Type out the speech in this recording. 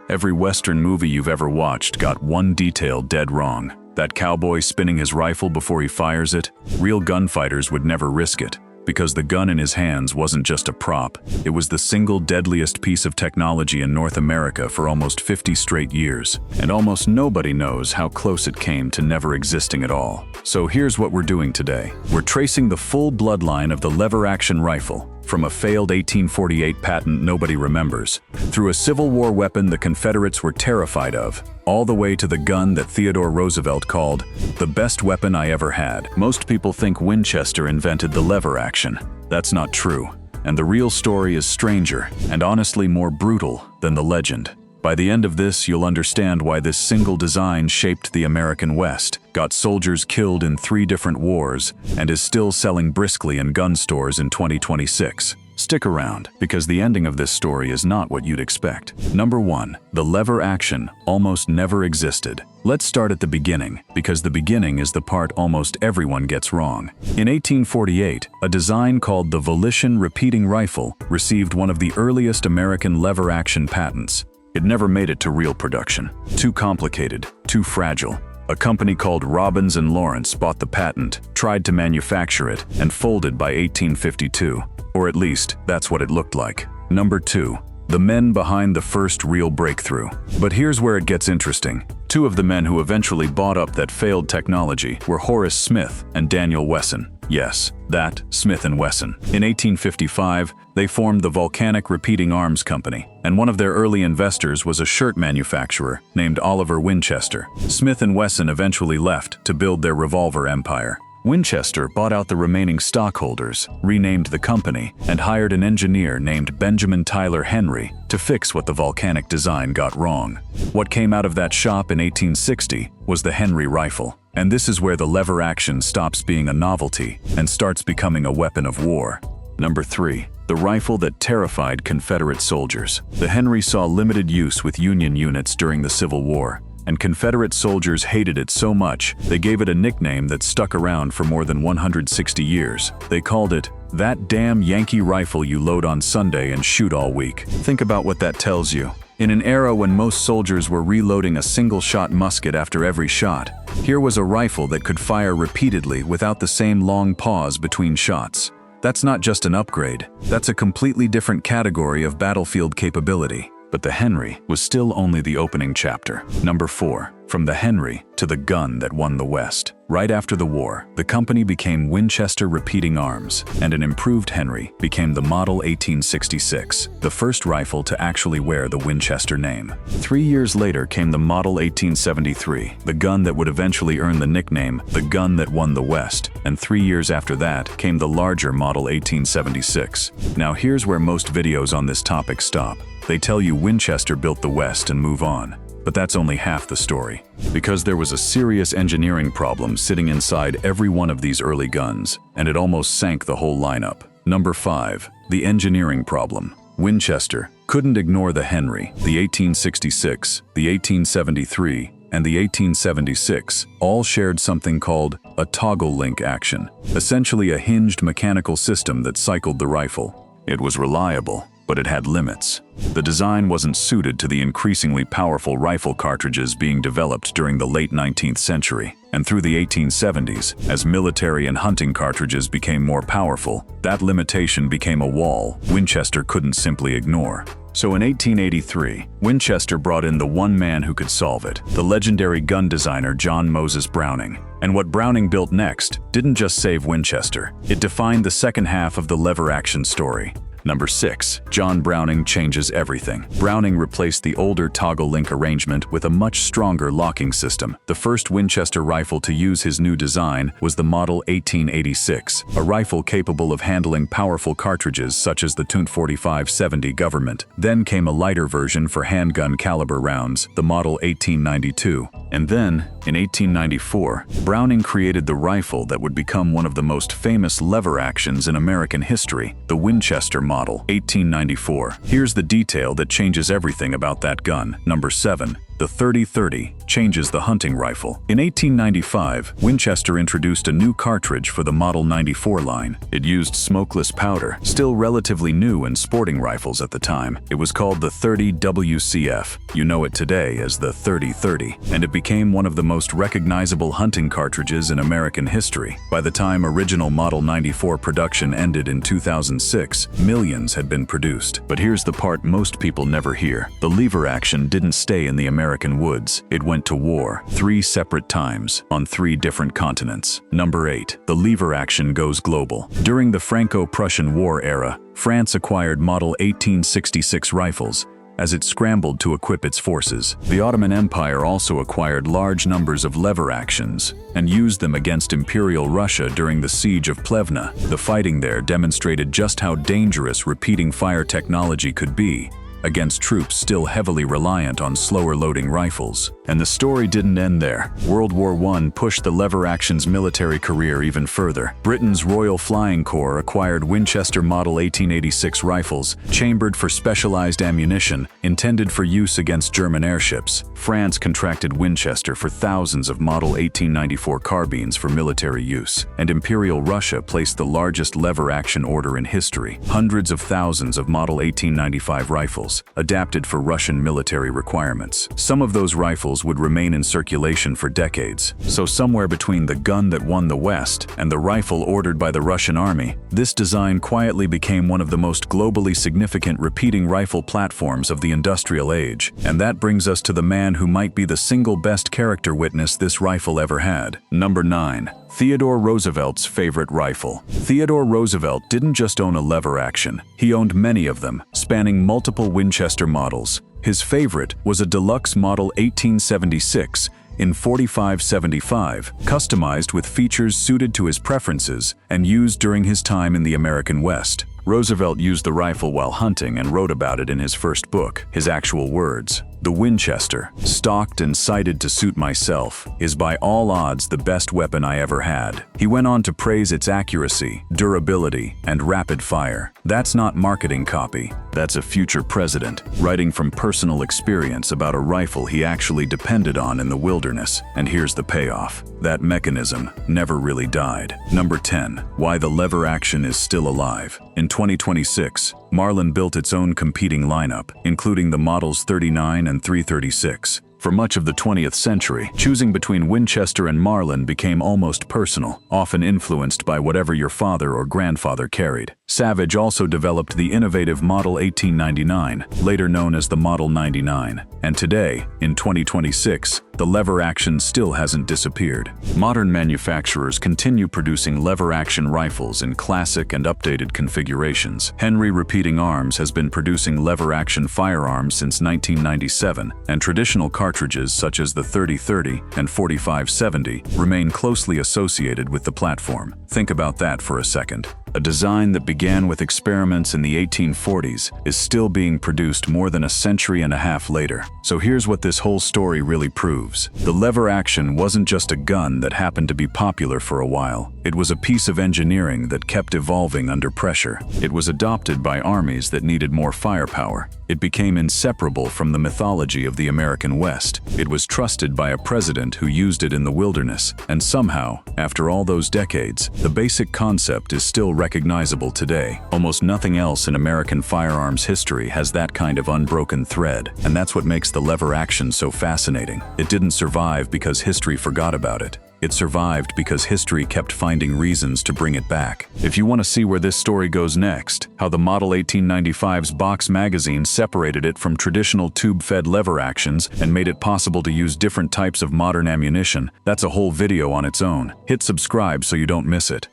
Every Western movie you've ever watched got one detail dead wrong. That cowboy spinning his rifle before he fires it, real gunfighters would never risk it, because the gun in his hands wasn't just a prop, it was the single deadliest piece of technology in North America for almost 50 straight years, and almost nobody knows how close it came to never existing at all. So here's what we're doing today. We're tracing the full bloodline of the lever-action rifle, from a failed 1848 patent nobody remembers, through a Civil War weapon the Confederates were terrified of, all the way to the gun that Theodore Roosevelt called the best weapon I ever had. Most people think Winchester invented the lever action. That's not true, and the real story is stranger and honestly more brutal than the legend. By the end of this, you'll understand why this single design shaped the American West, got soldiers killed in 3 different wars, and is still selling briskly in gun stores in 2026. Stick around, because the ending of this story is not what you'd expect. Number 1. The lever action almost never existed. Let's start at the beginning, because the beginning is the part almost everyone gets wrong. In 1848, a design called the Volition Repeating Rifle received one of the earliest American lever action patents. It never made it to real production. Too complicated, too fragile. A company called Robbins and Lawrence bought the patent, tried to manufacture it, and folded by 1852. Or at least, that's what it looked like. Number 2. The men behind the first real breakthrough. But here's where it gets interesting. 2 of the men who eventually bought up that failed technology were Horace Smith and Daniel Wesson. Yes, that Smith & Wesson. In 1855, they formed the Volcanic Repeating Arms Company, and one of their early investors was a shirt manufacturer named Oliver Winchester. Smith & Wesson eventually left to build their revolver empire. Winchester bought out the remaining stockholders, renamed the company, and hired an engineer named Benjamin Tyler Henry to fix what the volcanic design got wrong. What came out of that shop in 1860 was the Henry rifle. And this is where the lever action stops being a novelty and starts becoming a weapon of war. Number 3. The rifle that terrified Confederate soldiers. The Henry saw limited use with Union units during the Civil War, and Confederate soldiers hated it so much they gave it a nickname that stuck around for more than 160 years. They called it, "That damn Yankee rifle you load on Sunday and shoot all week." Think about what that tells you. In an era when most soldiers were reloading a single-shot musket after every shot, here was a rifle that could fire repeatedly without the same long pause between shots. That's not just an upgrade, that's a completely different category of battlefield capability. But the Henry was still only the opening chapter. Number 4. From the Henry to the gun that won the West. Right after the war, the company became Winchester Repeating Arms, and an improved Henry became the Model 1866, the first rifle to actually wear the Winchester name. 3 years later came the Model 1873, the gun that would eventually earn the nickname, the gun that won the West, and 3 years after that came the larger Model 1876. Now here's where most videos on this topic stop. They tell you Winchester built the West and move on. But that's only half the story. Because there was a serious engineering problem sitting inside every one of these early guns, and it almost sank the whole lineup. Number 5. The engineering problem. Winchester couldn't ignore the Henry. The 1866, the 1873, and the 1876 all shared something called a toggle link action, essentially a hinged mechanical system that cycled the rifle. It was reliable, but it had limits. The design wasn't suited to the increasingly powerful rifle cartridges being developed during the late 19th century. And through the 1870s, as military and hunting cartridges became more powerful, that limitation became a wall Winchester couldn't simply ignore. So in 1883, Winchester brought in the one man who could solve it, the legendary gun designer John Moses Browning. And what Browning built next didn't just save Winchester, it defined the second half of the lever action story. Number 6. John Browning changes everything. Browning replaced the older toggle link arrangement with a much stronger locking system. The first Winchester rifle to use his new design was the Model 1886, a rifle capable of handling powerful cartridges such as the .45-70 Government. Then came a lighter version for handgun caliber rounds, the Model 1892. And then, in 1894, Browning created the rifle that would become one of the most famous lever actions in American history, the Winchester Model 1894. Here's the detail that changes everything about that gun. Number 7. The .30-30 changes the hunting rifle. In 1895, Winchester introduced a new cartridge for the Model 94 line. It used smokeless powder, still relatively new in sporting rifles at the time. It was called the 30 WCF. You know it today as the 30-30, and it became one of the most recognizable hunting cartridges in American history. By the time original Model 94 production ended in 2006, millions had been produced. But here's the part most people never hear. The lever action didn't stay in the American woods. It went to war 3 separate times on 3 different continents. Number 8. The lever action goes global. During the Franco-Prussian War era, France acquired Model 1866 rifles as it scrambled to equip its forces. The Ottoman Empire also acquired large numbers of lever actions and used them against Imperial Russia during the Siege of Plevna. The fighting there demonstrated just how dangerous repeating fire technology could be against troops still heavily reliant on slower-loading rifles. And the story didn't end there. World War I pushed the lever-action's military career even further. Britain's Royal Flying Corps acquired Winchester Model 1886 rifles, chambered for specialized ammunition, intended for use against German airships. France contracted Winchester for thousands of Model 1894 carbines for military use. And Imperial Russia placed the largest lever-action order in history, hundreds of thousands of Model 1895 rifles, adapted for Russian military requirements. Some of those rifles would remain in circulation for decades. So somewhere between the gun that won the West and the rifle ordered by the Russian army, this design quietly became one of the most globally significant repeating rifle platforms of the industrial age. And that brings us to the man who might be the single best character witness this rifle ever had. Number 9. Theodore Roosevelt's favorite rifle. Theodore Roosevelt didn't just own a lever action. He owned many of them, spanning multiple Winchester models. His favorite was a deluxe Model 1876 in 45-75, customized with features suited to his preferences and used during his time in the American West. Roosevelt used the rifle while hunting and wrote about it in his first book. His actual words: "The Winchester, stocked and sighted to suit myself, is by all odds the best weapon I ever had." He went on to praise its accuracy, durability, and rapid fire. That's not marketing copy. That's a future president, writing from personal experience about a rifle he actually depended on in the wilderness. And here's the payoff. That mechanism never really died. Number 10. Why the lever action is still alive. In 2026, Marlin built its own competing lineup, including the Models 39 and 336. For much of the 20th century, choosing between Winchester and Marlin became almost personal, often influenced by whatever your father or grandfather carried. Savage also developed the innovative Model 1899, later known as the Model 99. And today, in 2026, the lever action still hasn't disappeared. Modern manufacturers continue producing lever-action rifles in classic and updated configurations. Henry Repeating Arms has been producing lever-action firearms since 1997, and traditional cartridges such as the 30-30 and 45-70 remain closely associated with the platform. Think about that for a second. A design that began with experiments in the 1840s is still being produced more than a century and a half later. So here's what this whole story really proves. The lever action wasn't just a gun that happened to be popular for a while. It was a piece of engineering that kept evolving under pressure. It was adopted by armies that needed more firepower. It became inseparable from the mythology of the American West. It was trusted by a president who used it in the wilderness. And somehow, after all those decades, the basic concept is still recognizable today. Almost nothing else in American firearms history has that kind of unbroken thread. And that's what makes the lever action so fascinating. It didn't survive because history forgot about it. It survived because history kept finding reasons to bring it back. If you want to see where this story goes next, how the Model 1895's box magazine separated it from traditional tube-fed lever actions and made it possible to use different types of modern ammunition, that's a whole video on its own. Hit subscribe so you don't miss it.